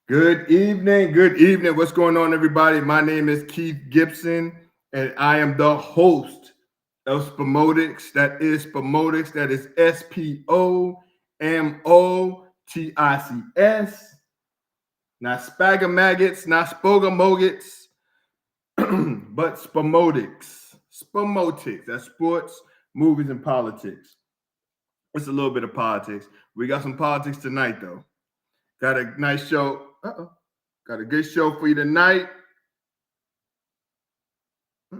Good evening. Good evening. What's going on, everybody? My name is Keith Gibson, and I am the host of Spomotics. That is Spomotics. That is Spomotics. Not Spagamaggets, not Spogamogets, but Spomotics. Spomotics. That's sports, movies, and politics. It's a little bit of politics. We got some politics tonight, though. Got a nice show. Got a good show for you tonight. I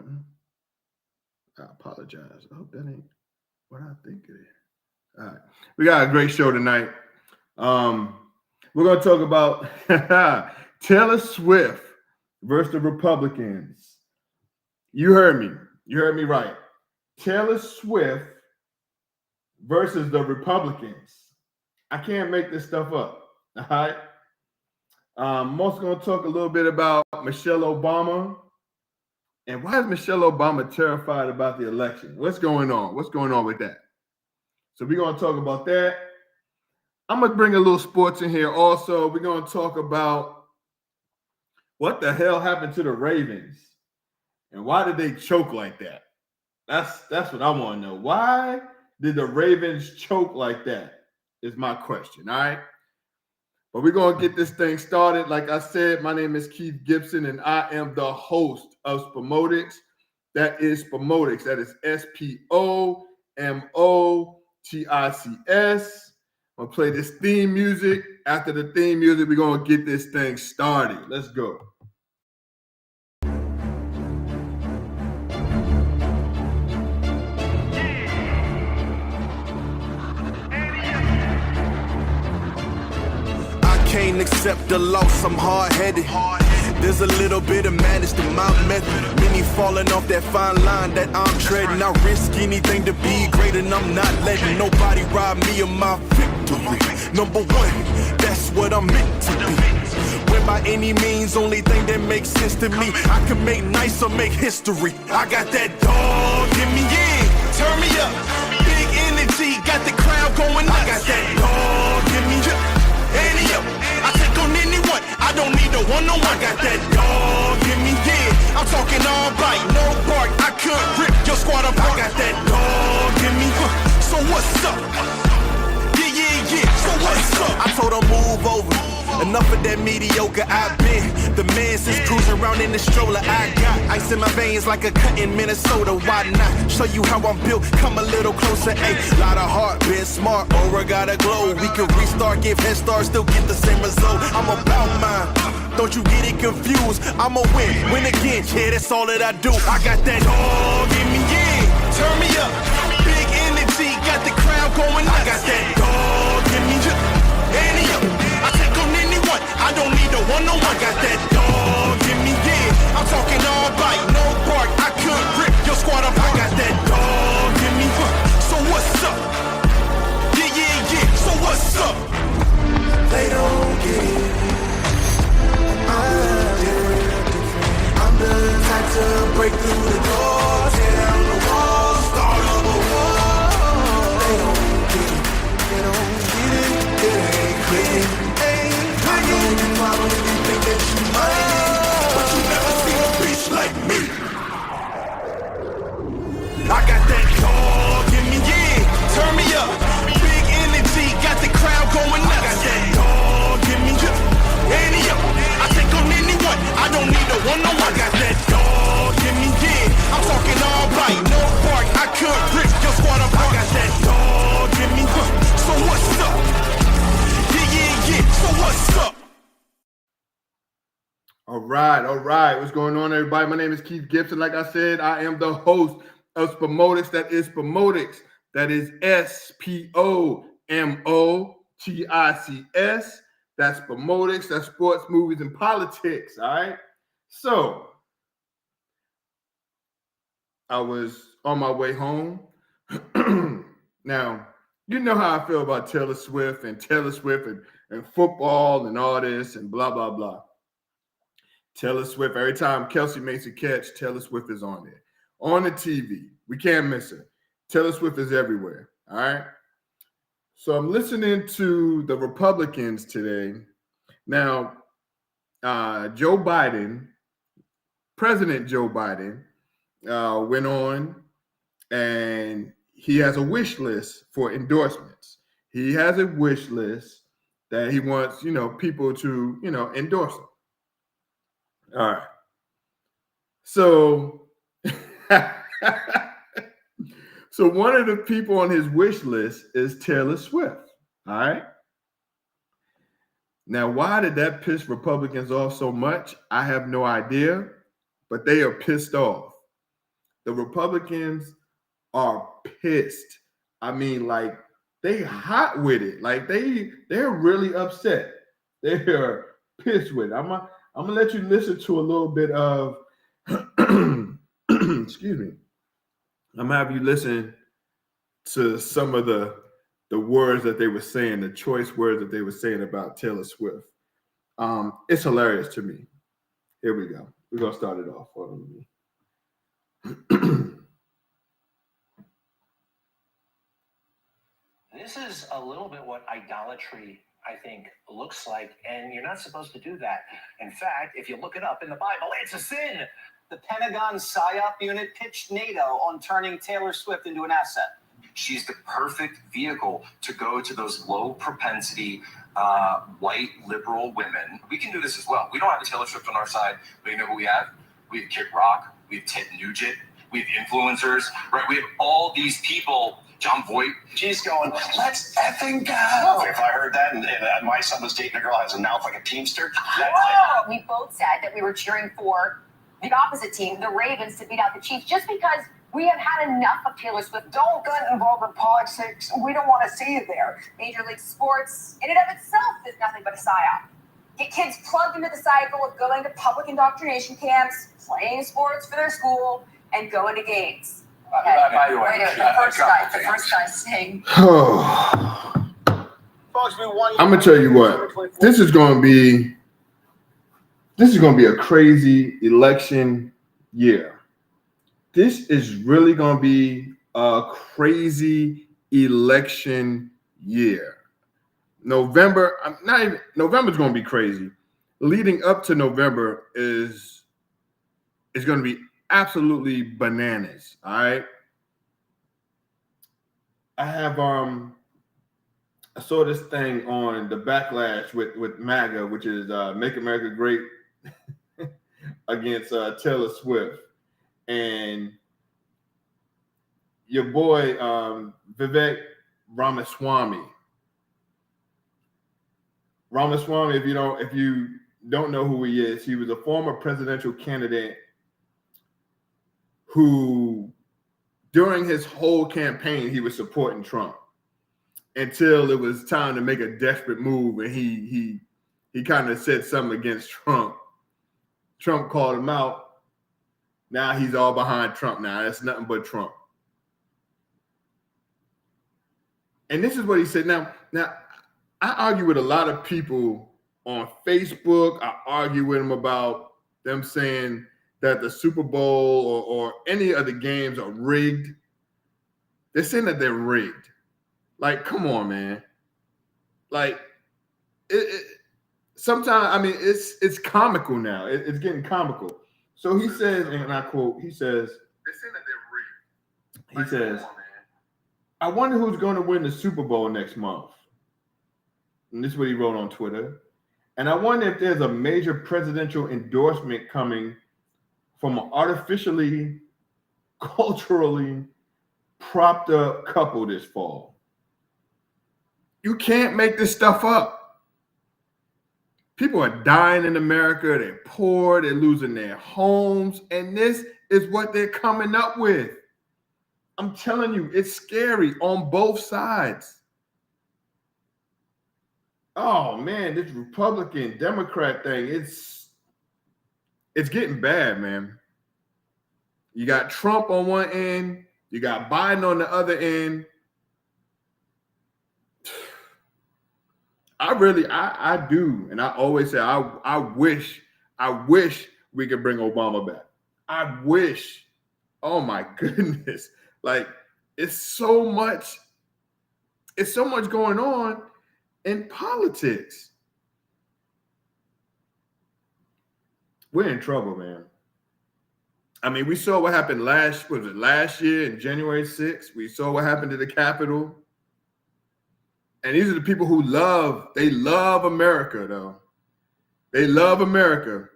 apologize. I hope that ain't what I think it is. All right. We got a great show tonight. We're going to talk about Taylor Swift versus the Republicans. You heard me. You heard me right. Taylor Swift versus the Republicans. I can't make this stuff up. All right. I'm also going to talk a little bit about Michelle Obama. And why is Michelle Obama terrified about the election? What's going on? What's going on with that? So we're going to talk about that. I'm going to bring a little sports in here also. We're going to talk about what the hell happened to the Ravens and why did they choke like that? That's what I want to know. Why did the Ravens choke like that is my question, all right? But we're going to get this thing started. Like I said, my name is Keith Gibson, and I am the host of Spomotics. That is Spomotics. That is Spomotics. I'm going to play this theme music. After the theme music, we're going to get this thing started. Let's go. Can't accept the loss, I'm hard-headed. There's a little bit of madness to my method. Many falling off that fine line that I'm treading. I risk anything to be great, and I'm not letting nobody rob me of my victory. Number one, that's what I'm meant to be. When by any means, only thing that makes sense to me, I can make nice or make history. I got that dog in me, yeah, turn me up. Big energy, got the crowd going nuts. I got that dog in me, yeah, I take on anyone, I don't need no one-on-one. I got that dog in me, yeah. I'm talking all bite, no bark. I could rip your squad apart. I got that dog in me, so what's up? Yeah, so what's up? I told her move over. Enough of that mediocre, I've been the man since cruising around in the stroller. I got ice in my veins like a cut in Minnesota. Why not show you how I'm built? Come a little closer, ayy. Lot of heart, been smart, aura gotta glow. We can restart, give head start, still get the same result. I'm about mine, don't you get it confused. I'ma win again, yeah, that's all that I do. I got that dog in me, yeah, turn me up. Big energy, got the crowd going nuts. I got that dog in me, yeah. I take on anyone, I don't need no one-on-one. Got that dog in me, yeah. I'm talking all bite, no bark. I could rip your squad apart. I got that dog in me, so what's up? Yeah, so what's up? They don't get it. I'm different. I'm the type to break through the door, tear down the walls, start up a war. They don't get it. They don't get it. It ain't clicking. I know you probably think that you might, but you never seen a bitch like me. I got that dog in me, yeah, turn me up. Big energy, got the crowd going nuts. I got that dog in me, yeah. I take on anyone, I don't need no one-on-one. I got that dog in me, yeah. I'm talking all bite, no bark. I could rip your squad apart. I got that dog in me, so what's up? Yeah, so what's up? All right. What's going on, everybody? My name is Keith Gibson. Like I said, I am the host of Spomotics. That is Spomotics. That is Spomotics. That's Spomotics. That's sports, movies, and politics. All right. So I was on my way home. Now, you know how I feel about Taylor Swift and football and all this and blah, blah, blah. Taylor Swift, every time Kelsey makes a catch, Taylor Swift is on there. On the TV. We can't miss her. Taylor Swift is everywhere. All right. So I'm listening to the Republicans today. Now, Joe Biden, President Joe Biden, went on and he has a wish list for endorsements. He has a wish list that he wants, people to, endorse him. All right. So, so one of the people on his wish list is Taylor Swift. All right. Now, why did that piss Republicans off so much? I have no idea, but they are pissed off. The Republicans are pissed. I mean, like, they hot with it. Like, they're really upset. They're pissed with it. I'm gonna let you listen to a little bit of excuse me. I'm gonna have you listen to some of the words that they were saying, the choice words that they were saying about Taylor Swift. It's hilarious to me. Here we go. We're gonna start it off. Hold on. This is a little bit what idolatry, I think, looks like, and you're not supposed to do that. In fact, if you look it up in the Bible, it's a sin. The Pentagon PSYOP unit pitched NATO on turning Taylor Swift into an asset. She's the perfect vehicle to go to those low propensity white liberal women. We can do this as well. We don't have a Taylor Swift on our side, but you know who we have? We have Kid Rock, we have Ted Nugent, we have influencers, right? We have all these people. John Voight, she's going, let's effing go. If I heard that and my son was dating a girl that has a mouth like a teamster, we both said that we were cheering for the opposite team, the Ravens, to beat out the Chiefs, just because we have had enough of Taylor Swift. Don't get involved in politics. We don't want to see you there. Major League Sports, in and of itself, is nothing but a psyop. Get kids plugged into the cycle of going to public indoctrination camps, playing sports for their school, and going to games. By the way, the first guy saying. I'm gonna tell you what. This is gonna be a crazy election year. This is really gonna be a crazy election year. November's gonna be crazy. Leading up to November is gonna be absolutely bananas. All right. I saw this thing on the backlash with MAGA, which is Make America Great against Taylor Swift. And your boy Vivek Ramaswamy. If you don't know who he is, he was a former presidential candidate who, during his whole campaign, he was supporting Trump until it was time to make a desperate move, and he kind of said something against Trump. Trump called him out. Now he's all behind Trump. Now that's nothing but Trump. And this is what he said. Now I argue with a lot of people on Facebook. I argue with them about them saying that the Super Bowl or any of the games are rigged. They're saying that they're rigged. Like, come on, man. Like, sometimes, I mean, it's comical now. It's getting comical. So he says, and I quote, he says, they're saying that they're rigged. He says, come on, man. I wonder who's going to win the Super Bowl next month. And this is what he wrote on Twitter. And I wonder if there's a major presidential endorsement coming from an artificially, culturally propped up couple this fall. You can't make this stuff up. People are dying in America. They're poor. They're losing their homes. And this is what they're coming up with. I'm telling you, it's scary on both sides. Oh, man, this Republican, Democrat thing, it's getting bad, man. You got Trump on one end. You got Biden on the other end. I do. And I always say, I wish we could bring Obama back. I wish. Oh my goodness. Like, it's so much going on in politics. we're in trouble, man. I mean, we saw what happened last year in January 6th? We saw what happened to the Capitol. And these are the people who love America, though. They love America.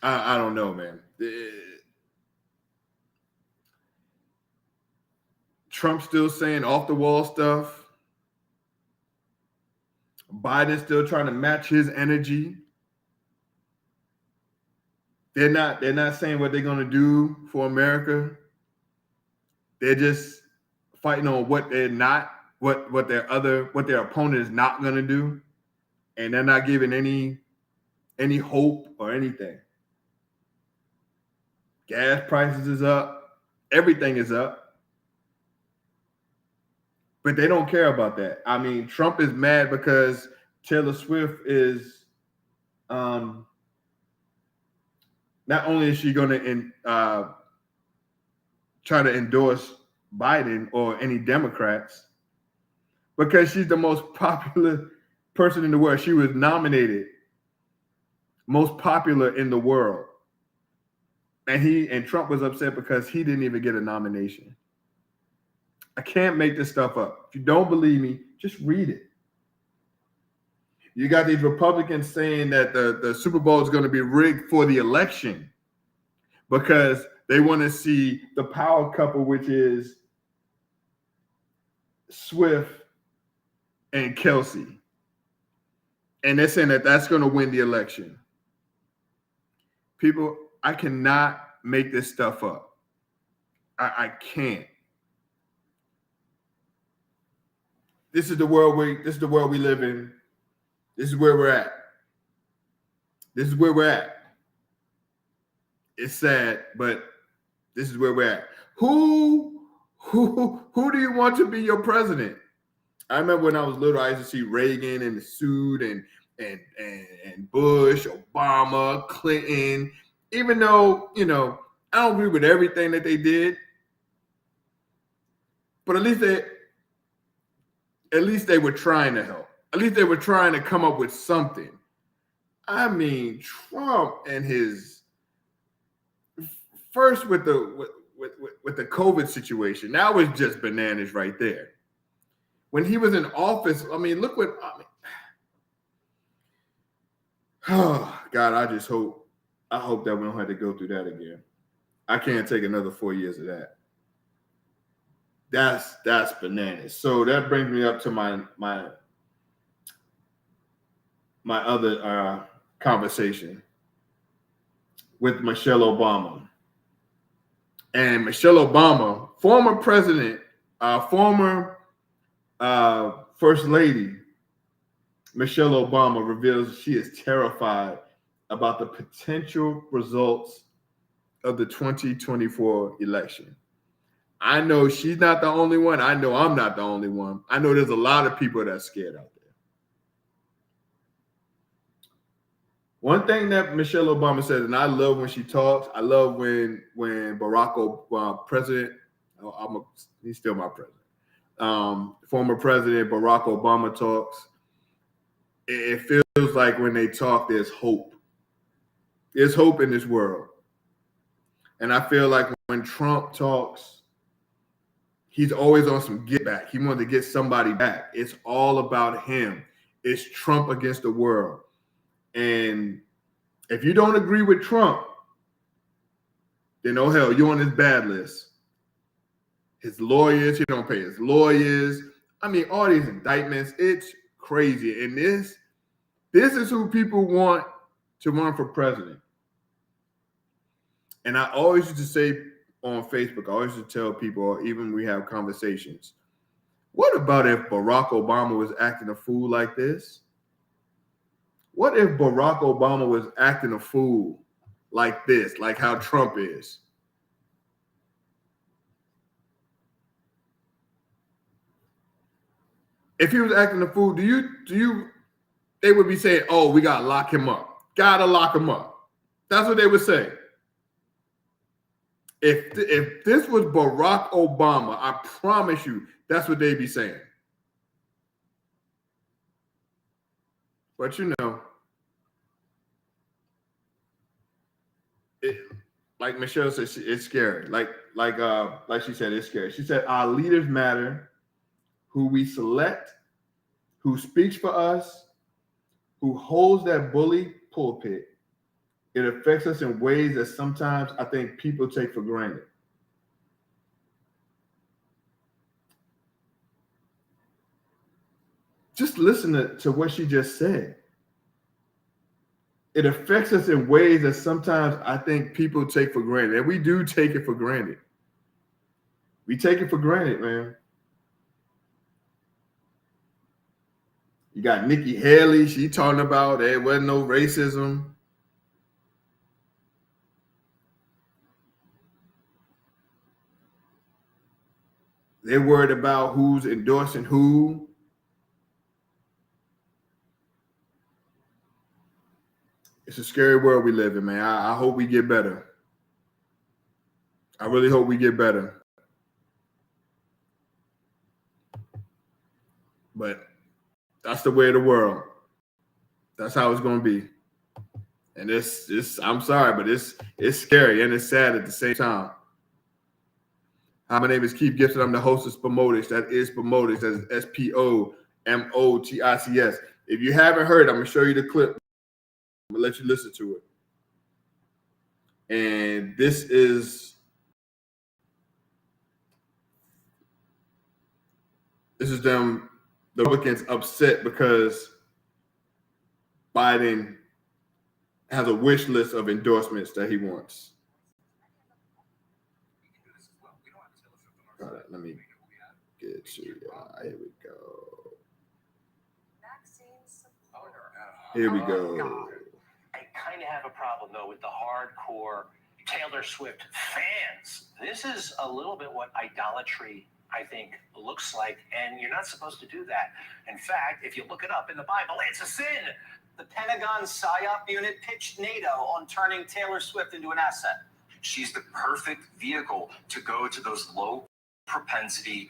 I don't know, man. Trump's still saying off the wall stuff. Biden's still trying to match his energy. They're not saying what they're gonna do for America. They're just fighting on what they're not, what their opponent is not gonna do, and they're not giving any hope or anything. Gas prices is up, everything is up, but they don't care about that. I mean, Trump is mad because Taylor Swift is, not only is she going to try to endorse Biden or any Democrats, because she's the most popular person in the world. She was nominated most popular in the world. And Trump was upset because he didn't even get a nomination. I can't make this stuff up. If you don't believe me, just read it. You got these Republicans saying that the Super Bowl is going to be rigged for the election because they want to see the power couple, which is Swift and Kelsey. And they're saying that that's going to win the election. People, I cannot make this stuff up. I can't. This is the world we live in. This is where we're at. This is where we're at. It's sad, but this is where we're at. Who do you want to be your president? I remember when I was little, I used to see Reagan in the suit and Bush, Obama, Clinton. Even though, I don't agree with everything that they did, but at least they were trying to help. At least they were trying to come up with something. I mean, Trump and his first with the COVID situation, that was just bananas right there. When he was in office, I mean, oh God, I hope that we don't have to go through that again. I can't take another 4 years of that. That's bananas. So that brings me up to my other conversation with Michelle Obama. And Michelle Obama, former president, former first lady, Michelle Obama reveals she is terrified about the potential results of the 2024 election. I know she's not the only one. I know I'm not the only one. I know there's a lot of people that's scared out there. One thing that Michelle Obama said, and I love when she talks, I love when Barack Obama, president, he's still my president, former president Barack Obama talks, it feels like when they talk, there's hope. There's hope in this world. And I feel like when Trump talks, he's always on some get back. He wants to get somebody back. It's all about him. It's Trump against the world. And if you don't agree with Trump, then oh hell, you're on his bad list. His lawyers, he don't pay his lawyers. I mean, all these indictments, it's crazy. And this is who people want to run for president. And I always used to say on Facebook, I always used to tell people, or even when we have conversations, what about if Barack Obama was acting a fool like this? What if Barack Obama was acting a fool like this, like how Trump is? If he was acting a fool, they would be saying, oh, we got to lock him up. Got to lock him up. That's what they would say. If this was Barack Obama, I promise you, that's what they'd be saying. But like Michelle said, it's scary. Like she said, it's scary. She said our leaders matter. Who we select, who speaks for us, who holds that bully pulpit. It affects us in ways that sometimes I think people take for granted. Just listen to what she just said. It affects us in ways that sometimes I think people take for granted. And we do take it for granted. We take it for granted, man. You got Nikki Haley. She talking about there wasn't no racism. They're worried about who's endorsing who. It's a scary world we live in, man. I hope we get better. I really hope we get better. But that's the way of the world. That's how it's going to be. And it's I'm sorry, but it's scary and it's sad at the same time. Hi, my name is Keith Gibson. I'm the host of Spomotics. That is Spomotics. That's Spomotics. If you haven't heard, I'm going to show you the clip. I'm going to let you listen to it. And this is them, the Republicans, upset because Biden has a wish list of endorsements that he wants. All right, let me get to here we go. Here we go. I kind of have a problem, though, with the hardcore Taylor Swift fans. This is a little bit what idolatry, I think, looks like, and you're not supposed to do that. In fact, if you look it up in the Bible, it's a sin. The Pentagon PSYOP unit pitched NATO on turning Taylor Swift into an asset. She's the perfect vehicle to go to those low propensity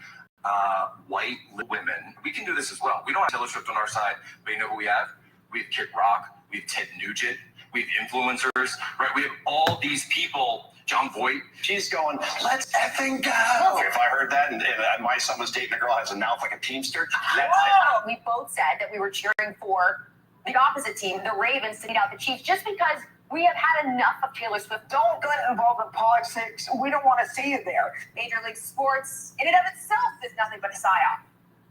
white women. We can do this as well. We don't have Taylor Swift on our side, but you know who we have? We have Kid Rock, we have Ted Nugent, we have influencers, right? We have all these people, John Voight. She's going, let's effing go. If I heard that and my son was dating a girl who has a mouth like a teamster, that's it. We both said that we were cheering for the opposite team, the Ravens, to beat out the Chiefs, just because we have had enough of Taylor Swift. Don't get involved in politics. We don't want to see you there. Major League Sports, in and of itself, is nothing but a psyop.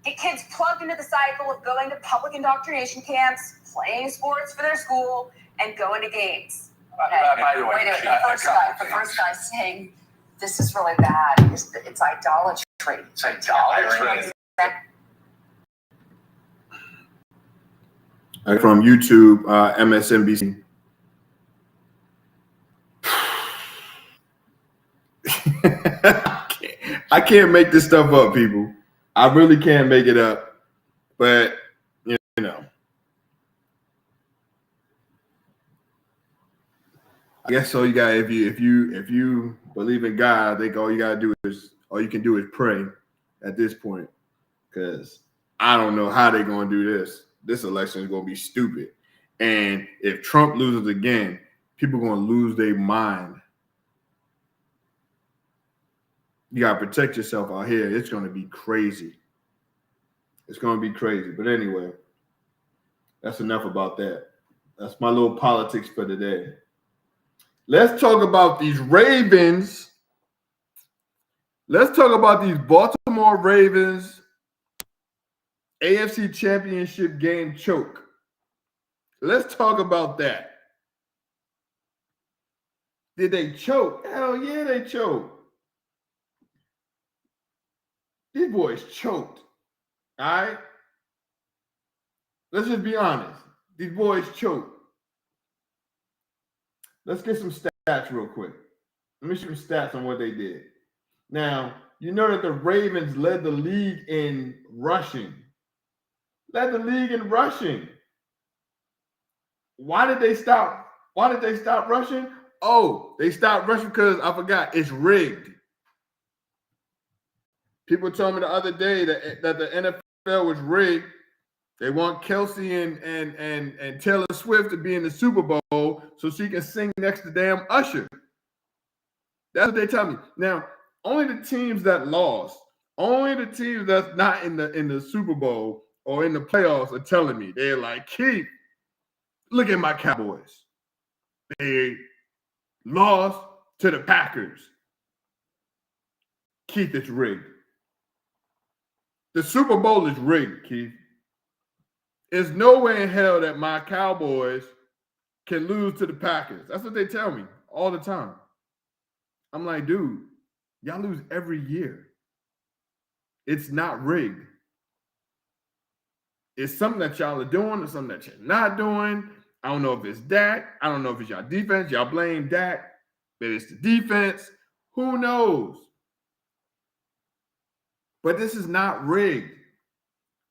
Get kids plugged into the cycle of going to public indoctrination camps, playing sports for their school, and going to games. By the way, Wait a minute, the first guy saying this is really bad. It's idolatry. It's idolatry. From YouTube, MSNBC. I can't make this stuff up, people. I really can't make it up. But you know, I guess so. You got if you believe in God, I think all you can do is pray at this point, because I don't know how they're gonna do this. This election is gonna be stupid, and if Trump loses again, people are gonna lose their mind. You got to protect yourself out here. It's going to be crazy. It's going to be crazy. But anyway, that's enough about that. That's my little politics for today. Let's talk about these Ravens. Let's talk about these Baltimore Ravens AFC Championship game choke. Let's talk about that. Did they choke? Hell yeah, they choked. These boys choked. All right? Let's just be honest. These boys choked. Let's get some stats real quick. Let me show you some stats on what they did. Now, you know that the Ravens led the league in rushing. Led the league in rushing. Why did they stop? Why did they stop rushing? Oh, they stopped rushing because I forgot. It's rigged. People told me the other day that the NFL was rigged They want Kelsey and Taylor Swift to be in the Super Bowl so she can sing next to damn Usher. That's what they tell me. Now, only the teams that lost, only the teams that's not in the Super Bowl or in the playoffs are telling me. They're like, Keith, look at my Cowboys. They lost to the Packers. Keith, it's rigged. The Super Bowl is rigged, Keith. There's no way in hell that my Cowboys can lose to the Packers. That's what they tell me all the time. I'm like, dude, y'all lose every year. It's not rigged. It's something that y'all are doing or something that you're not doing. I don't know if it's Dak. I don't know if it's y'all defense. Y'all blame Dak, but it's the defense. Who knows? But this is not rigged.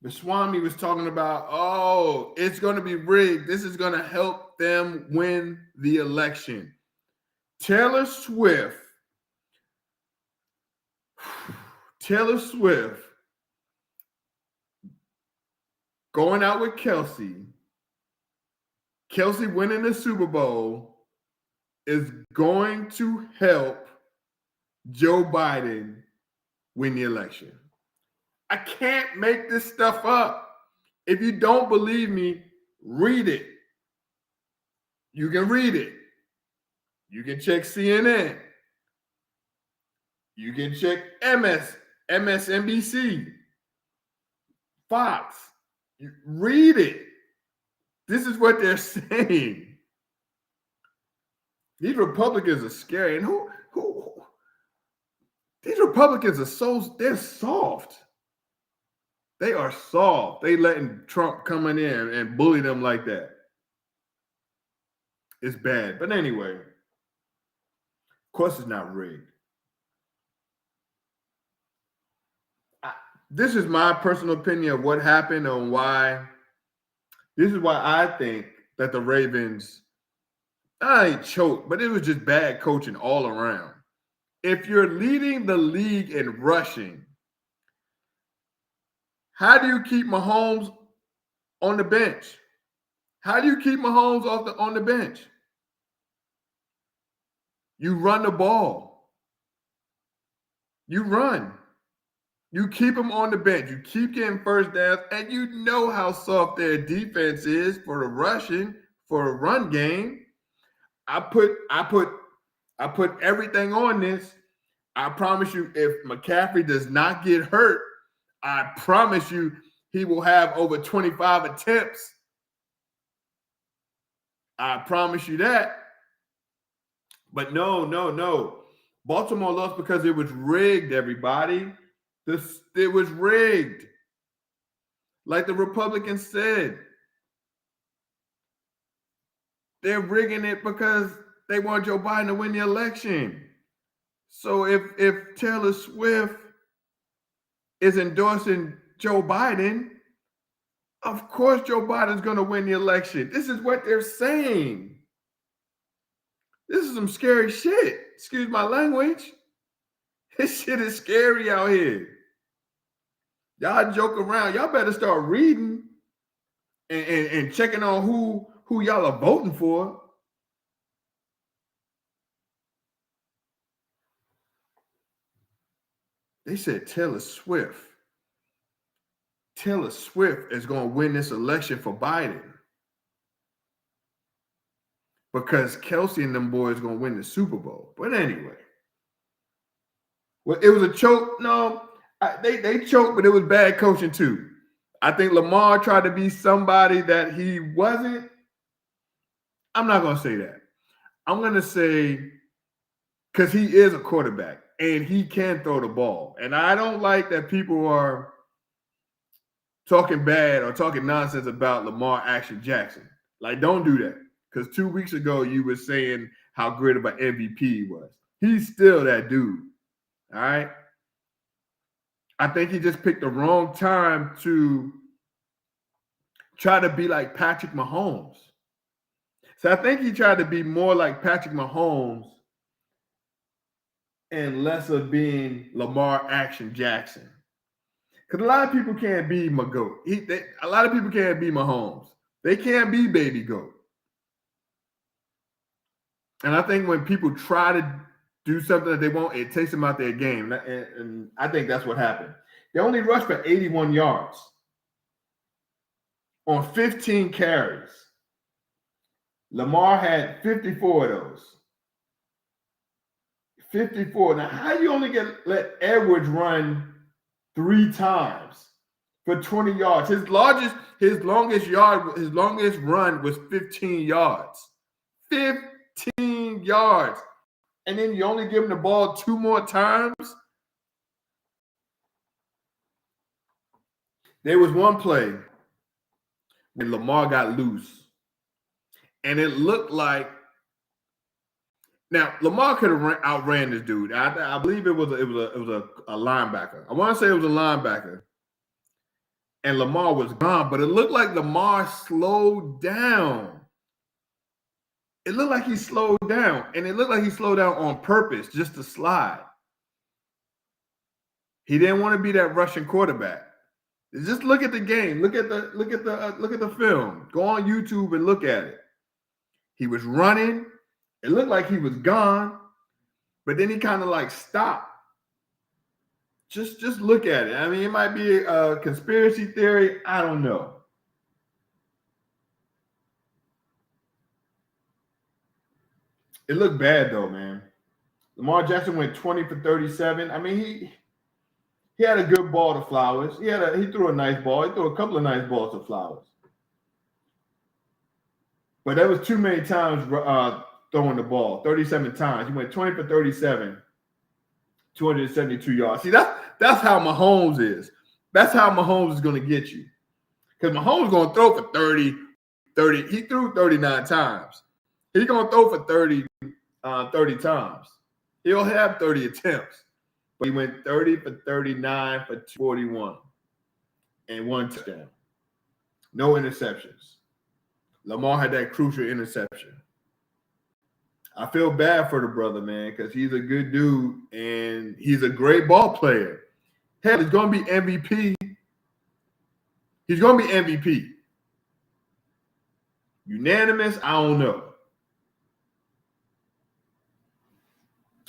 The Swami was talking about, oh, it's going to be rigged. This is going to help them win the election. Taylor Swift going out with Kelsey winning the Super Bowl is going to help Joe Biden win the election. I can't make this stuff up. If you don't believe me, read it. You can read it. You can check CNN. You can check MSNBC, Fox. You read it. This is what they're saying. These Republicans are scary. And who these Republicans are they're soft. They are soft. They letting Trump come in and bully them like that. It's bad. But anyway, of course it's not rigged. This is my personal opinion of what happened and why. This is why I think that the Ravens, I ain't choked, but it was just bad coaching all around. If you're leading the league in rushing, how do you keep Mahomes on the bench? How do you keep Mahomes on the bench? You run the ball. You run. You keep him on the bench. You keep getting first downs, and you know how soft their defense is for the rushing, for a run game. I put everything on this. I promise you, if McCaffrey does not get hurt, I promise you he will have over 25 attempts. I promise you that. But no. Baltimore lost because it was rigged, everybody. It was rigged. Like the Republicans said. They're rigging it because they want Joe Biden to win the election. So if Taylor Swift is endorsing Joe Biden, of course Joe Biden's going to win the election. This is what they're saying. This is some scary shit. Excuse my language. This shit is scary out here. Y'all joke around. Y'all better start reading and checking on who y'all are voting for. They said Taylor Swift is going to win this election for Biden because Kelsey and them boys going to win the Super Bowl. But anyway, well, it was a choke. No, they choked, but it was bad coaching too. I think Lamar tried to be somebody that he wasn't. I'm not going to say that. I'm going to say because he is a quarterback and he can throw the ball. And I don't like that people are talking bad or talking nonsense about Lamar Action Jackson. Like, don't do that. Because 2 weeks ago, you were saying how great of an MVP he was. He's still that dude. All right? I think he just picked the wrong time to try to be like Patrick Mahomes. So I think he tried to be more like Patrick Mahomes and less of being Lamar Action Jackson. Because a lot of people can't be my GOAT. A lot of people can't be Mahomes. They can't be baby GOAT. And I think when people try to do something that they want, it takes them out their game. And I think that's what happened. They only rushed for 81 yards on 15 carries. Lamar had 54 of those. 54. Now, how you only let Edwards run 3 times for 20 yards? His longest run was 15 yards. 15 yards. And then you only give him the ball 2 more times? There was one play when Lamar got loose. And it looked like, now Lamar could have outran this dude. I believe it was a linebacker. I want to say it was a linebacker. And Lamar was gone, but it looked like Lamar slowed down. It looked like he slowed down, and it looked like he slowed down on purpose just to slide. He didn't want to be that Russian quarterback. Just look at the game. Look at the film. Go on YouTube and look at it. He was running. It looked like he was gone, but then he kind of like stopped. Just look at it. I mean, it might be a conspiracy theory. I don't know. It looked bad though, man. Lamar Jackson went 20 for 37. I mean, he had a good ball to Flowers. He threw a nice ball. He threw a couple of nice balls to Flowers. But that was too many times throwing the ball. 37 times. He went 20 for 37. 272 yards. See, that's how Mahomes is. That's how Mahomes is going to get you. Because Mahomes is going to throw for 30. He threw 39 times. He's going to throw for 30 times. He'll have 30 attempts. But he went 30 for 39 for 41 and 1 touchdown. No interceptions. Lamar had that crucial interception. I feel bad for the brother, man, because he's a good dude and he's a great ball player. Hell, he's going to be MVP. He's going to be MVP. Unanimous? I don't know.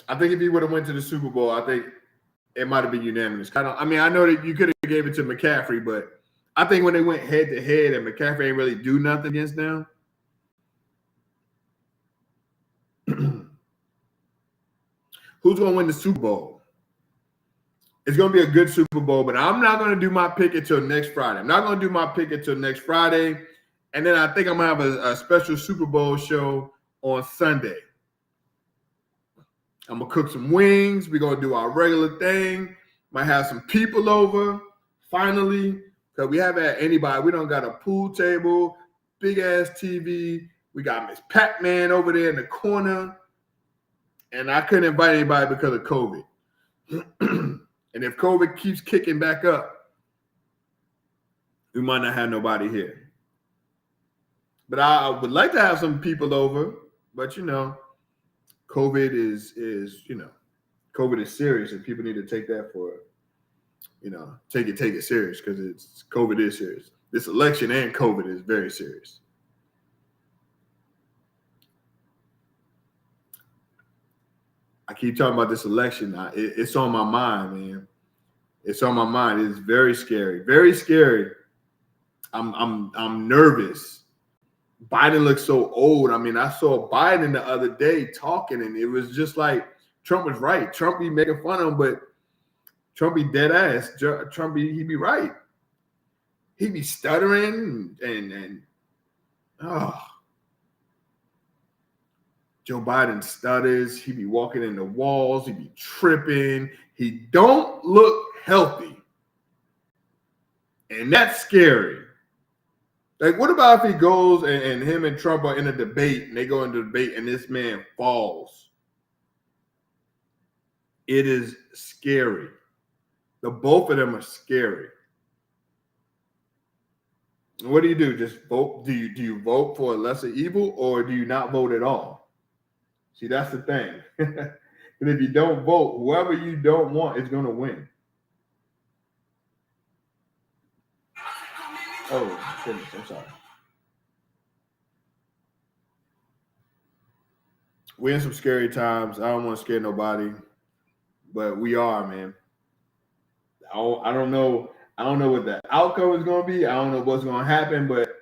I think if he would have went to the Super Bowl, I think it might have been unanimous. I know that you could have gave it to McCaffrey, but I think when they went head to head and McCaffrey ain't really do nothing against them. Who's going to win the Super Bowl? It's going to be a good Super Bowl, but I'm not going to do my pick until next Friday. And then I think I'm going to have a special Super Bowl show on Sunday. I'm going to cook some wings. We're going to do our regular thing. Might have some people over, finally, because we haven't had anybody. We don't got a pool table, big-ass TV. We got Miss Pac-Man over there in the corner. And I couldn't invite anybody because of COVID. And if COVID keeps kicking back up, we might not have nobody here. But I would like to have some people over. But, COVID is COVID is serious. And people need to take that for, take it serious because COVID is serious. This election and COVID is very serious. I keep talking about this election. It's on my mind, man. It's on my mind. It's very scary. Very scary. I'm nervous. Biden looks so old. I mean, I saw Biden the other day talking, and it was just like Trump was right. Trump be making fun of him, but Trump be dead ass. He be right. He be stuttering and Joe Biden stutters. He be walking in the walls. He be tripping. He don't look healthy. And that's scary. Like, what about if he goes and him and Trump are in a debate and they go into a debate and this man falls? It is scary. The both of them are scary. What do you do? Just vote? Do you vote for a lesser evil or do you not vote at all? See, that's the thing. And if you don't vote, whoever you don't want is going to win. Oh, goodness, I'm sorry. We're in some scary times. I don't want to scare nobody, but we are, man. I don't know. I don't know what the outcome is going to be. I don't know what's going to happen, but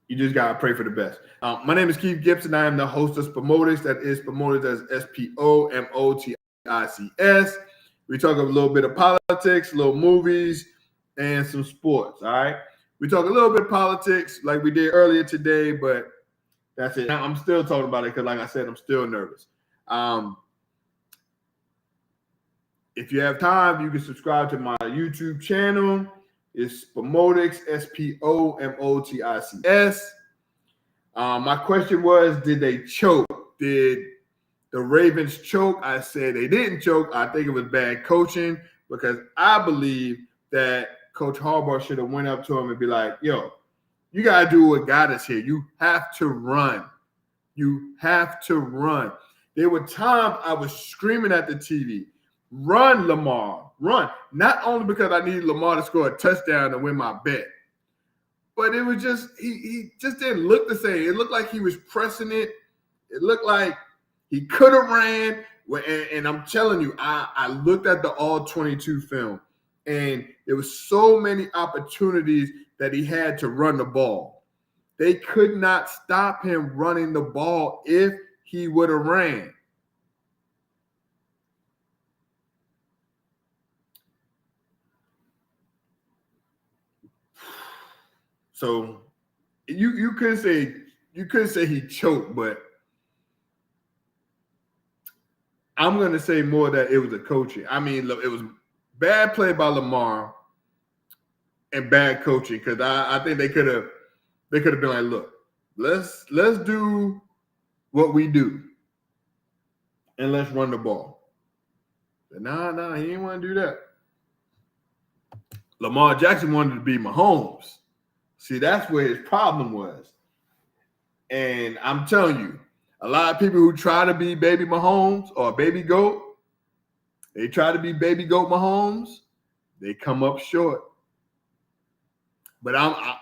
you just got to pray for the best. My name is Keith Gibson. I am the host of Spomotics. That is Spomotics, that's Spomotics. We talk a little bit of politics, a little movies, and some sports, all right? We talk a little bit of politics like we did earlier today, but that's it. I'm still talking about it because, like I said, I'm still nervous. If you have time, you can subscribe to my YouTube channel. It's Spomotics, Spomotics. My question was, did they choke? Did the Ravens choke? I said they didn't choke. I think it was bad coaching because I believe that Coach Harbaugh should have went up to him and be like, yo, you got to do what got us here. You have to run. You have to run. There were times I was screaming at the TV, run, Lamar, run. Not only because I needed Lamar to score a touchdown to win my bet, but it was just, he just didn't look the same. It looked like he was pressing it. It looked like he could have ran. And I'm telling you, I looked at the all-22 film, and there was so many opportunities that he had to run the ball. They could not stop him running the ball if he would have ran. So you could say he choked, but I'm going to say more that it was a coaching. I mean, look, it was bad play by Lamar and bad coaching because I think they could have been like, look, let's do what we do and let's run the ball. But nah, he didn't want to do that. Lamar Jackson wanted to be Mahomes. See, that's where his problem was. And I'm telling you, a lot of people who try to be baby Mahomes or baby GOAT, they try to be baby GOAT Mahomes, they come up short. But I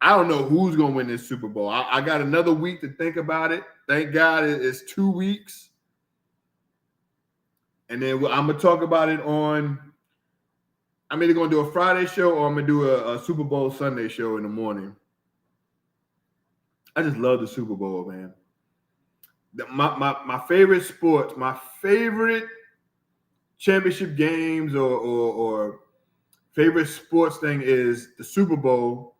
don't know who's going to win this Super Bowl. I got another week to think about it. Thank God it's 2 weeks. And then I'm going to talk about it I'm either going to do a Friday show or I'm going to do a Super Bowl Sunday show in the morning. I just love the Super Bowl, man. My favorite sports, my favorite championship games or favorite sports thing is the Super Bowl.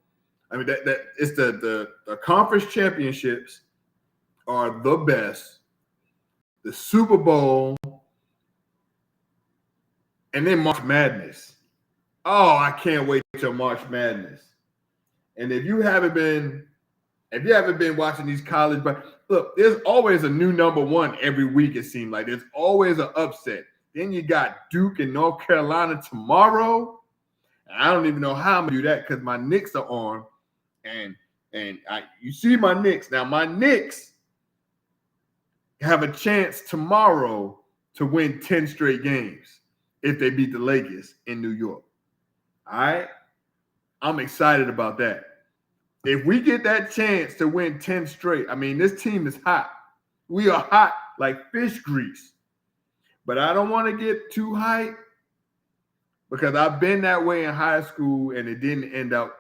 I mean, that it's the conference championships are the best. The Super Bowl, and then March Madness. Oh, I can't wait till March Madness. And if you haven't been watching these college, but look, there's always a new number one every week. It seems like there's always an upset. Then you got Duke and North Carolina tomorrow. And I don't even know how I'm gonna do that because my Knicks are on, and you see my Knicks now. My Knicks have a chance tomorrow to win 10 straight games if they beat the Lakers in New York. All right, I'm excited about that. If we get that chance to win 10 straight, I mean, this team is hot. We are hot like fish grease. But I don't want to get too hyped because I've been that way in high school and it didn't end up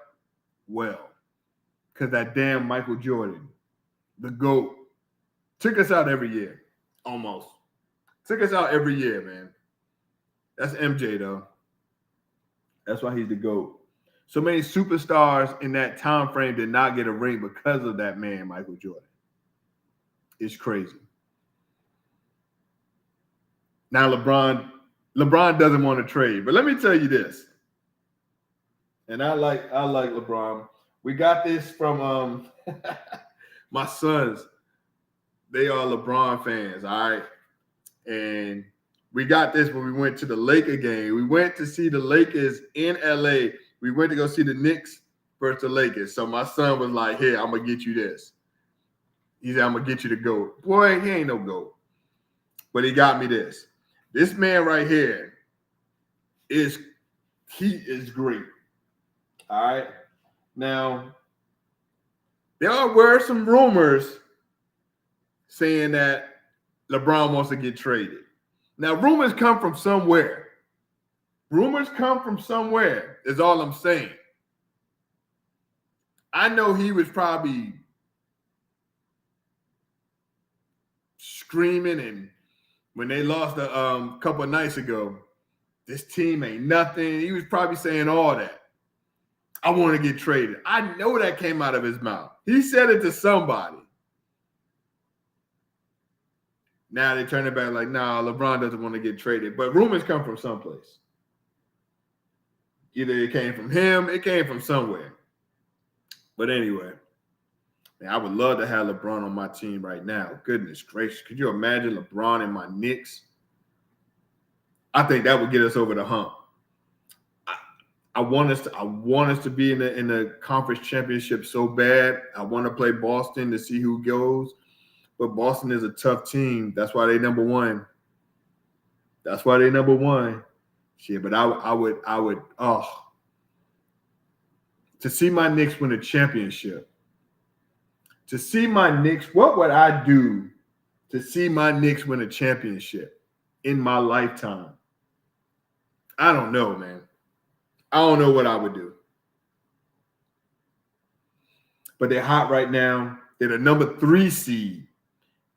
well. Because that damn Michael Jordan, the GOAT, took us out every year. Almost. Took us out every year, man. That's MJ, though. That's why he's the GOAT. So many superstars in that time frame did not get a ring because of that man, Michael Jordan. It's crazy. Now LeBron doesn't want to trade, but let me tell you this. And I like LeBron. We got this from my sons. They are LeBron fans, all right? And we got this when we went to the Laker game. We went to see the Lakers in LA. We went to go see the Knicks versus the Lakers. So my son was like, here, I'm going to get you this. He said, I'm going to get you the GOAT. Boy, he ain't no GOAT. But he got me this. This man right here is He is great. All right. Now, there were some rumors saying that LeBron wants to get traded. Now, rumors come from somewhere. Rumors come from somewhere, is all I'm saying. I know he was probably screaming, and when they lost a couple of nights ago, this team ain't nothing. He was probably saying all that. I want to get traded. I know that came out of his mouth. He said it to somebody. Now they turn it back like, nah, LeBron doesn't want to get traded. But rumors come from someplace. Either it came from him, it came from somewhere. But anyway, man, I would love to have LeBron on my team right now. Goodness gracious. Could you imagine LeBron and my Knicks? I think that would get us over the hump. I want us to be in the conference championship so bad. I want to play Boston to see who goes. But Boston is a tough team. That's why they number one. Shit, but I would to see my Knicks win a championship. To see my Knicks, what would I do to see my Knicks win a championship in my lifetime? I don't know, man. I don't know what I would do. But they're hot right now. They're the number 3 seed.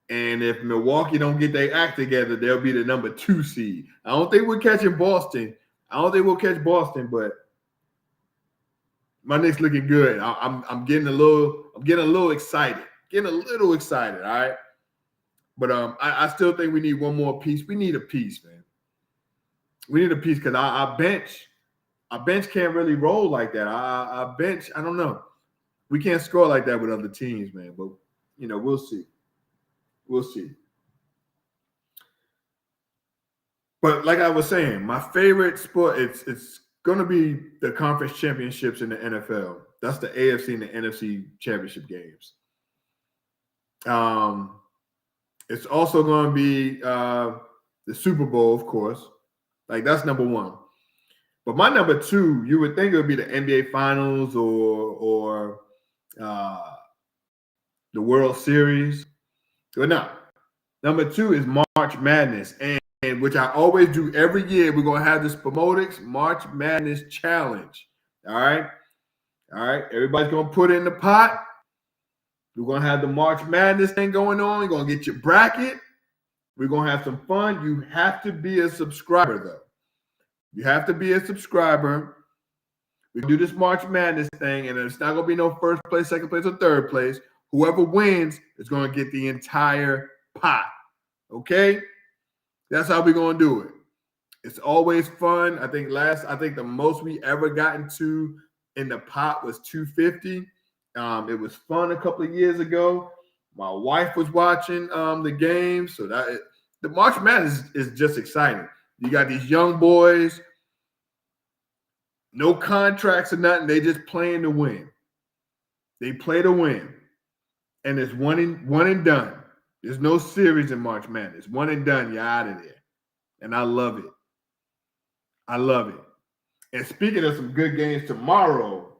And if Milwaukee don't get their act together, they'll be the number 2 seed. I don't think we're catching Boston. I don't think we'll catch Boston, but my Knicks looking good. I'm getting a little excited. Getting a little excited, all right? But I still think we need one more piece. We need a piece, man. We need a piece because our bench can't really roll like that. Our bench, I don't know. We can't score like that with other teams, man. But, we'll see. We'll see. But like I was saying, my favorite sport, it's going to be the conference championships in the NFL. That's the AFC and the NFC championship games. It's also going to be the Super Bowl, of course. Like, that's number 1. But my number 2, you would think it would be the NBA Finals or the World Series. But no. Number 2 is March Madness, and which I always do every year. We're going to have the Spomotics March Madness Challenge. All right? Everybody's going to put in the pot. We're going to have the March Madness thing going on. You're going to get your bracket. We're going to have some fun. You have to be a subscriber, though. You have to be a subscriber. We do this March Madness thing, and it's not going to be no first place, second place, or third place. Whoever wins is going to get the entire pot. Okay? That's how we're going to do it. It's always fun. I think the most we ever got into in the pot was $250. It was fun a couple of years ago. My wife was watching the game, so the March Madness is just exciting. You got these young boys, no contracts or nothing. They just playing to win. They play to win, and it's one and done. There's no series in March Madness. One and done. You're out of there, and I love it. And speaking of some good games tomorrow,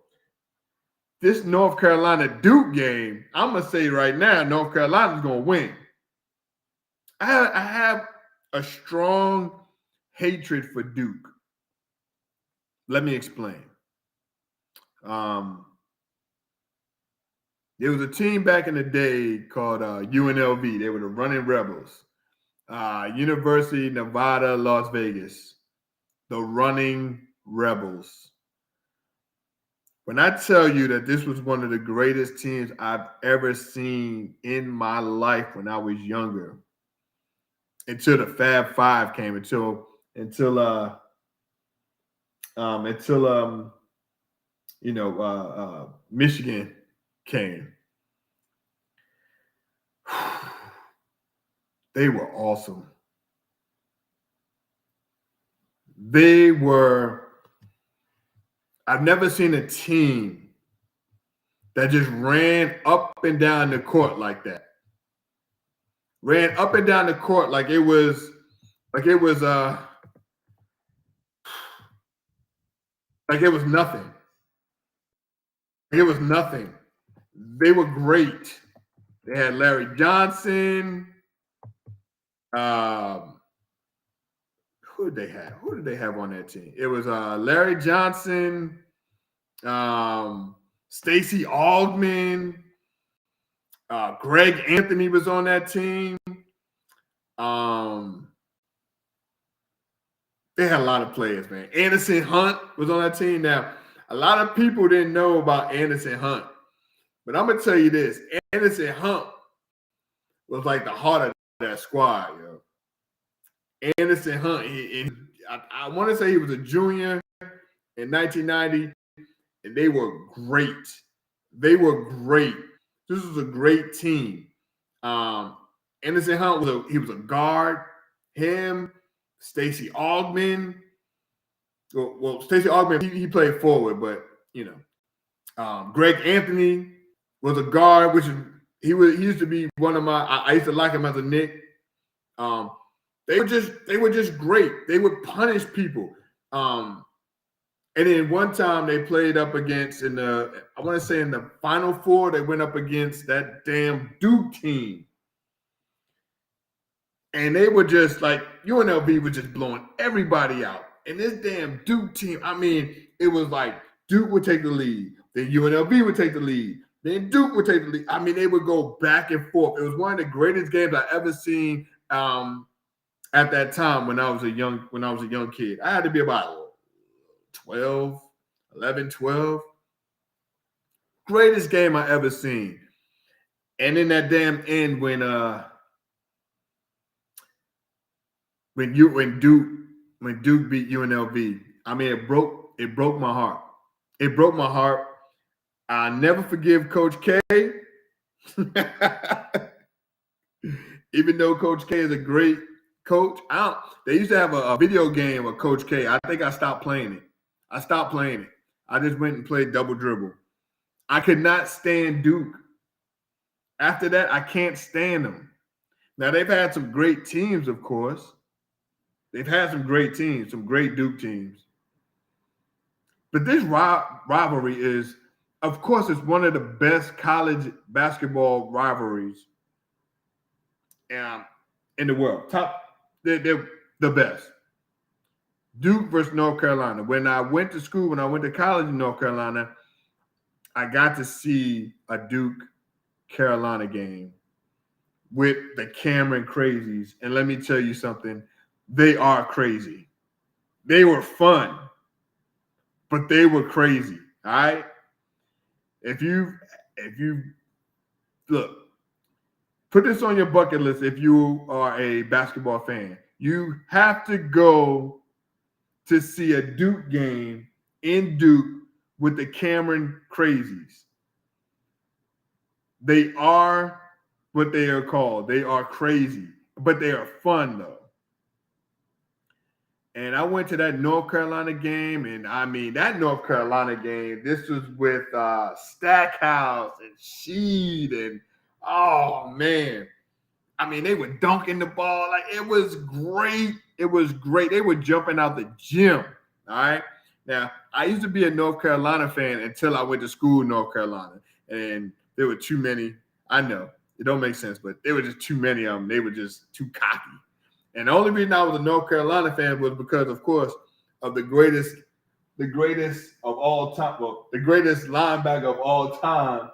this North Carolina Duke game, I'm going to say right now, North Carolina's going to win. I have a strong hatred for Duke. Let me explain. There was a team back in the day called UNLV. They were the Running Rebels. University of Nevada, Las Vegas. The Running Rebels. When I tell you that this was one of the greatest teams I've ever seen in my life when I was younger, until the Fab Five came, until Michigan came. They were awesome. I've never seen a team that just ran up and down the court like that. Ran up and down the court like it was Like it was nothing. It was nothing. They were great. They had Larry Johnson. Who did they have? Who did they have on that team? It was Larry Johnson, Stacey Augmon, Greg Anthony was on that team. They had a lot of players, man. Anderson Hunt was on that team. Now, a lot of people didn't know about Anderson Hunt, but I'm gonna tell you this: Anderson Hunt was like the heart of that squad, yo. Anderson Hunt, I want to say he was a junior in 1990, and they were great. They were great. This was a great team. Anderson Hunt was a guard. Him, Stacey Augmon. Well, Stacey Augmon, he played forward, but Greg Anthony was a guard, which he used to be one of my. I used to like him as a Knick. They were just great. They would punish people. And then one time they played up against in the Final Four, they went up against that damn Duke team. And they were just like, UNLV was just blowing everybody out. And this damn Duke team, I mean, it was like Duke would take the lead. Then UNLV would take the lead. Then Duke would take the lead. I mean, they would go back and forth. It was one of the greatest games I ever seen at that time when I was a young kid. I had to be about 12. Greatest game I ever seen. And in that damn end when Duke beat UNLV, I mean it broke my heart. It broke my heart. I'll never forgive Coach K. Even though Coach K is a great coach, they used to have a video game of Coach K. I think I stopped playing it. I just went and played double dribble. I could not stand Duke. After that, I can't stand them. Now, they've had some great teams, of course. They've had some great teams, some great Duke teams. But this rivalry is, of course, it's one of the best college basketball rivalries in the world. They're the best. Duke versus North Carolina. When I went to college in North Carolina, I got to see a Duke Carolina game with the Cameron Crazies. And let me tell you something, they are crazy. They were fun, but they were crazy. All right. If you look, put this on your bucket list if you are a basketball fan. You have to go to see a Duke game in Duke with the Cameron Crazies. They are what they are called. They are crazy, but they are fun though. And I went to that North Carolina game, and I mean, that North Carolina game, this was with Stackhouse and Sheed, and oh man. I mean, they were dunking the ball. Like, it was great. It was great. They were jumping out the gym. All right. Now, I used to be a North Carolina fan until I went to school in North Carolina. And there were too many. I know it don't make sense, but there were just too many of them. They were just too cocky. And the only reason I was a North Carolina fan was because, of course, of the greatest of all time, well, the greatest linebacker of all time,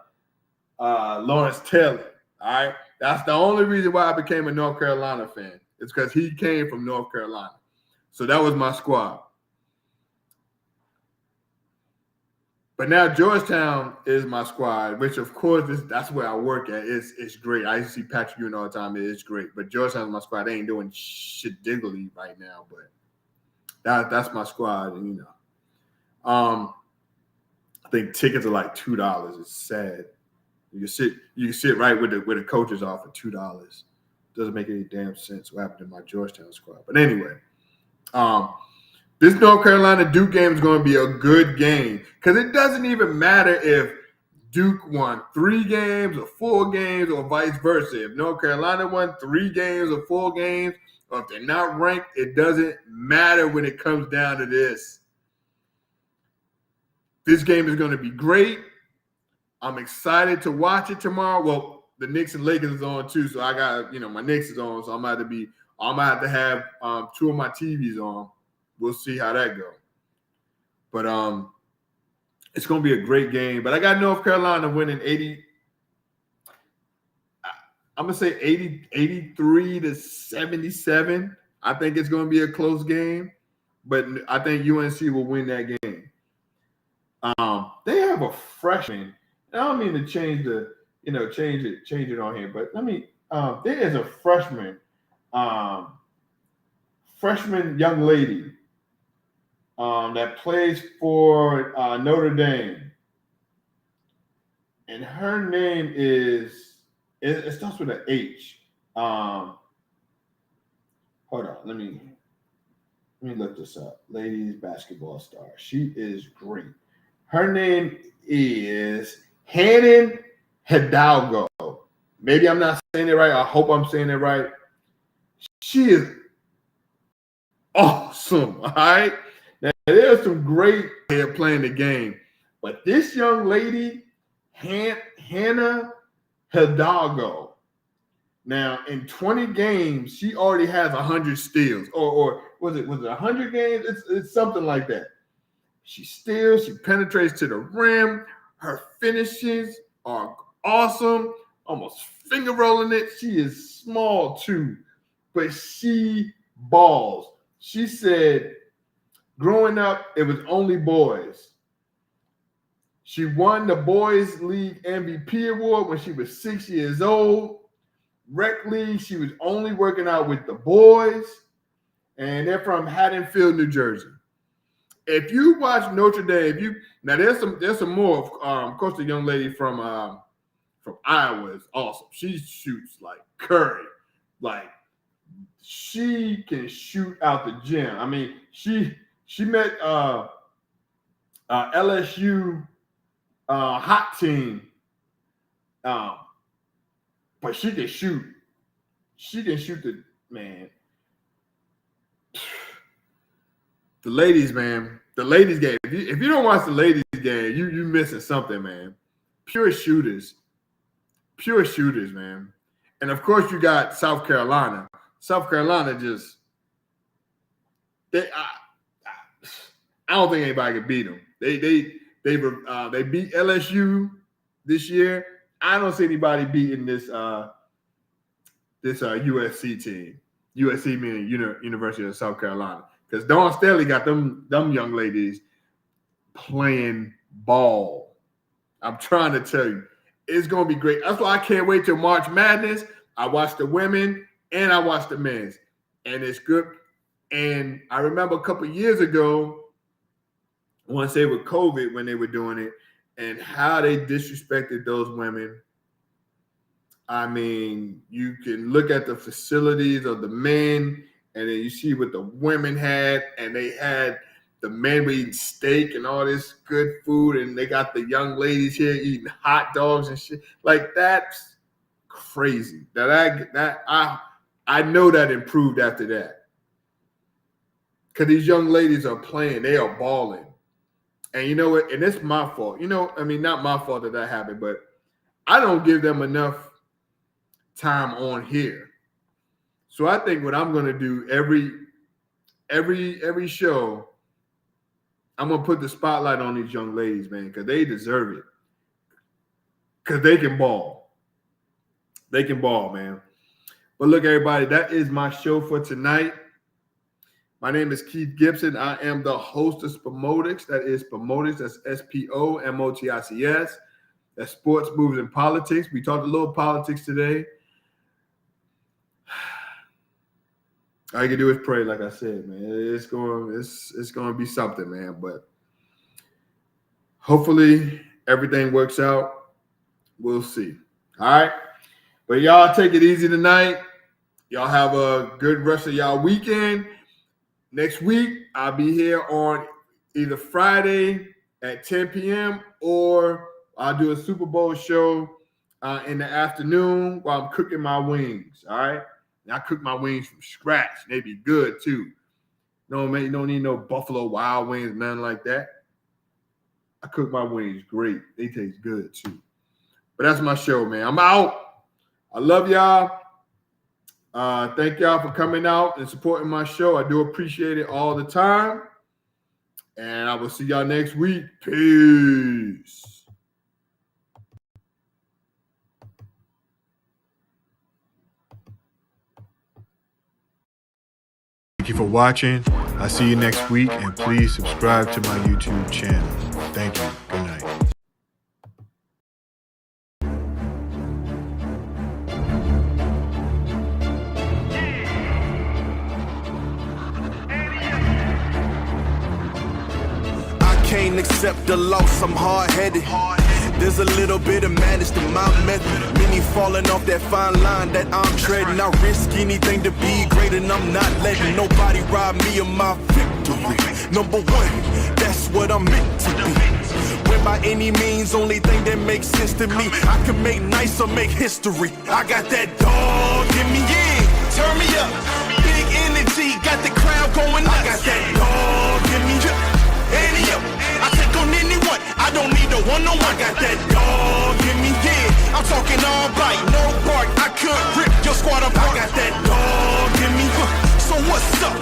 Lawrence Taylor. All right. That's the only reason why I became a North Carolina fan. It's because he came from North Carolina. So that was my squad. But now Georgetown is my squad, which of course that's where I work at. It's great. I used to see Patrick Ewing all the time. It's great. But Georgetown's my squad. They ain't doing shit diggly right now, but that's my squad. And I think tickets are like $2. It's sad. You can sit right where the coaches are for $2. Doesn't make any damn sense what happened to my Georgetown squad. But anyway, this North Carolina Duke game is going to be a good game because it doesn't even matter if Duke won 3 games or 4 games or vice versa. If North Carolina won 3 games or 4 games, or if they're not ranked, it doesn't matter when it comes down to this. This game is going to be great. I'm excited to watch it tomorrow. Well, the Knicks and Lakers is on too, so I got, my Knicks is on, so I'm going to have to have two of my TVs on. We'll see how that goes. But it's going to be a great game. But I got North Carolina winning 80. I'm going to say 83 to 77. I think it's going to be a close game, but I think UNC will win that game. They have a freshman. I don't mean to change it on here, but there is a freshman young lady that plays for Notre Dame, and her name it starts with an H. Hold on, let me look this up. Ladies basketball star. She is great. Her name is Hannah Hidalgo. Maybe I'm not saying it right. I hope I'm saying it right. She is awesome. All right. Now, there's some great here playing the game, but this young lady, Hannah Hidalgo, now in 20 games, she already has 100 steals. Or was it 100 games? It's something like that. She steals, she penetrates to the rim. Her finishes are awesome, almost finger rolling it. She is small too, but she balls. She said, growing up, it was only boys. She won the Boys League MVP award when she was 6 years old. Rec League, she was only working out with the boys, and they're from Haddonfield, New Jersey. If you watch Notre Dame, there's some more. Of course, the young lady from Iowa is awesome. She shoots like Curry, like she can shoot out the gym. I mean, she met LSU hot team, but she can shoot. She can shoot the man. The ladies, man. The ladies game. If you don't watch the ladies game, you missing something, man. Pure shooters, man. And of course, you got South Carolina. South Carolina just I don't think anybody can beat them. They beat LSU this year. I don't see anybody beating this USC team. USC meaning University of South Carolina. Because Dawn Staley got them young ladies playing ball. I'm trying to tell you. It's going to be great. That's why I can't wait till March Madness. I watch the women and I watch the men's. And it's good. And I remember a couple of years ago, I want to say with COVID when they were doing it, and how they disrespected those women. I mean, you can look at the facilities of the men, and then you see what the women had, and they had the men were eating steak and all this good food, and they got the young ladies here eating hot dogs and shit. Like, that's crazy. I know that improved after that. Because these young ladies are playing. They are balling. And you know what? And it's my fault. Not my fault that happened, but I don't give them enough time on here. So I think what I'm going to do every show, I'm going to put the spotlight on these young ladies, man, because they deserve it. Because they can ball. They can ball, man. But look, everybody, that is my show for tonight. My name is Keith Gibson. I am the host of Spomotics. That is Spomotics. That's SPOMOTICS. That's Sports, Moves, and Politics. We talked a little politics today. All you can do is pray, like I said, man. It's going to be something, man. But hopefully everything works out. We'll see. All right. But y'all take it easy tonight. Y'all have a good rest of y'all weekend. Next week, I'll be here on either Friday at 10 p.m. or I'll do a Super Bowl show in the afternoon while I'm cooking my wings. All right. And I cook my wings from scratch. They be good too. No, man, you don't need no Buffalo Wild Wings, nothing like that. I cook my wings great. They taste good too. But that's my show, man. I'm out. I love y'all. Thank y'all for coming out and supporting my show. I do appreciate it all the time. And I will see y'all next week. Peace. Thank you for watching. I'll see you next week. And please subscribe to my YouTube channel. Thank you. Good night. Can't accept the loss, I'm hard-headed. There's a little bit of madness to my method. Many falling off that fine line that I'm treading. I risk anything to be great, and I'm not letting nobody rob me of my victory. Number one, that's what I'm meant to be. When by any means, only thing that makes sense to me, I can make nice or make history. I got that dog in me, yeah, turn me up. Big energy, got the crowd going nuts. I got that dog in me, I take on anyone, I don't need a one-on-one. Got that dog in me, yeah. I'm talking all bite, no bark. I could rip your squad apart. I got that dog in me, so what's up?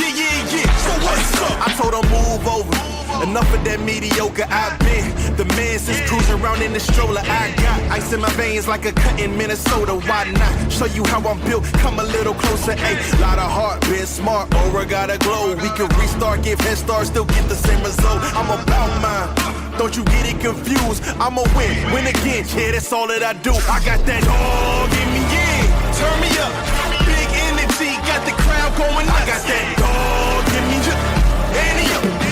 Yeah, so what's up? I told her move over. Enough of that mediocre, I've been the man since cruising around in the stroller. I got ice in my veins like a cut in Minnesota. Why not show you how I'm built? Come a little closer, ayy. Lot of heart, been smart, aura gotta glow. We can restart, give head start, still get the same result. I'm about mine, don't you get it confused. I'ma win again, yeah, that's all that I do. I got that dog in me, yeah, turn me up. Big energy, got the crowd going nuts. I got that dog in me, yeah,